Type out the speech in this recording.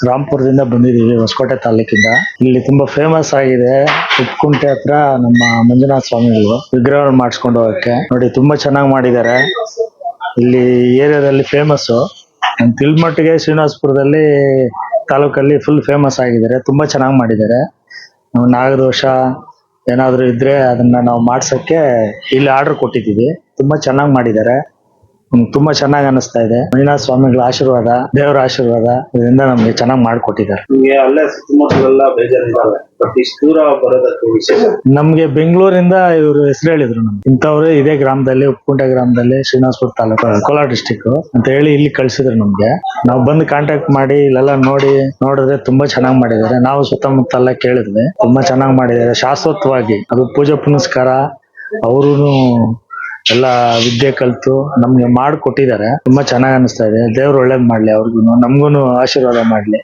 ರಾಂಪುರದಿಂದ ಬಂದಿದ್ದೀವಿ, ಹೊಸಕೋಟೆ ತಾಲೂಕಿಂದ. ಇಲ್ಲಿ ತುಂಬಾ ಫೇಮಸ್ ಆಗಿದೆ ಉಪ್ಪುಕುಂಟೆ ಹತ್ರ ನಮ್ಮ ಮಂಜುನಾಥ ಸ್ವಾಮಿಗಳು ವಿಗ್ರಹ ಮಾಡಿಸ್ಕೊಂಡು ಹೋಗಕ್ಕೆ. ನೋಡಿ ತುಂಬಾ ಚೆನ್ನಾಗಿ ಮಾಡಿದ್ದಾರೆ. ಇಲ್ಲಿ ಏರಿಯಾದಲ್ಲಿ ಫೇಮಸ್. ತಿಳ್ಮಟ್ಟಿಗೆ ಶ್ರೀನಿವಾಸಪುರದಲ್ಲಿ ತಾಲೂಕಲ್ಲಿ ಫುಲ್ ಫೇಮಸ್ ಆಗಿದ್ದಾರೆ. ತುಂಬಾ ಚೆನ್ನಾಗಿ ಮಾಡಿದ್ದಾರೆ. ನಾಗದೋಷ ಏನಾದ್ರು ಇದ್ರೆ ಅದನ್ನ ನಾವು ಮಾಡ್ಸಕ್ಕೆ ಇಲ್ಲಿ ಆರ್ಡರ್ ಕೊಟ್ಟಿದ್ದೀವಿ. ತುಂಬಾ ಚೆನ್ನಾಗಿ ಮಾಡಿದ್ದಾರೆ. ತುಂಬಾ ಚೆನ್ನಾಗಿ ಅನಿಸ್ತಾ ಇದೆ. ಮಂಜುನಾಥ ಸ್ವಾಮಿಗಳ ಆಶೀರ್ವಾದ, ದೇವರ ಆಶೀರ್ವಾದ ಇದರಿಂದ ನಮ್ಗೆ ಚೆನ್ನಾಗಿ ಮಾಡಿಕೊಟ್ಟಿದ್ದಾರೆ. ನಿಮ್ಗೆ ಅಲ್ಲೇ ಸುತ್ತಮುತ್ತಲೆಲ್ಲ ಬೇಜಾರಿದ್ದಾವೆ, ಬಟ್ ಇಷ್ಟು ದೂರ ಬರೋದಕ್ಕೆ ವಿಶೇಷ? ನಮ್ಗೆ ಬೆಂಗಳೂರಿಂದ ಇವರು ಹೆಸರು ಹೇಳಿದ್ರು. ನಮ್ಗೆ ಇಂಥವ್ರು ಇದೇ ಗ್ರಾಮದಲ್ಲಿ, ಉಪ್ಪುಕುಂಟೆ ಗ್ರಾಮದಲ್ಲಿ, ಶ್ರೀನಿವಾಸಪುರ ತಾಲೂಕು, ಕೋಲಾರ ಡಿಸ್ಟಿಕ್ ಅಂತ ಹೇಳಿ ಇಲ್ಲಿ ಕಳ್ಸಿದ್ರು ನಮ್ಗೆ. ನಾವು ಬಂದು ಕಾಂಟ್ಯಾಕ್ಟ್ ಮಾಡಿ ಇಲ್ಲೆಲ್ಲ ನೋಡಿದ್ರೆ ತುಂಬಾ ಚೆನ್ನಾಗಿ ಮಾಡಿದ್ದಾರೆ. ನಾವು ಸುತ್ತಮುತ್ತ ಎಲ್ಲ ಕೇಳಿದ್ವಿ, ತುಂಬಾ ಚೆನ್ನಾಗಿ ಮಾಡಿದ್ದಾರೆ. ಶಾಶ್ವತವಾಗಿ ಅದು ಪೂಜೆ ಪುನಸ್ಕಾರ ಅವರು ಎಲ್ಲ ವಿದ್ಯೆ ಕಲ್ತು ನಮ್ಗೆ ಮಾಡಿಕೊಟ್ಟಿದ್ದಾರೆ. ತುಂಬಾ ಚೆನ್ನಾಗಿ ಅನಿಸ್ತಾ ಇದೆ. ದೇವ್ರು ಒಳ್ಳೇದ್ ಮಾಡ್ಲಿ, ಅವ್ರಿಗೂ ನಮ್ಗೂನು ಆಶೀರ್ವಾದ ಮಾಡ್ಲಿ.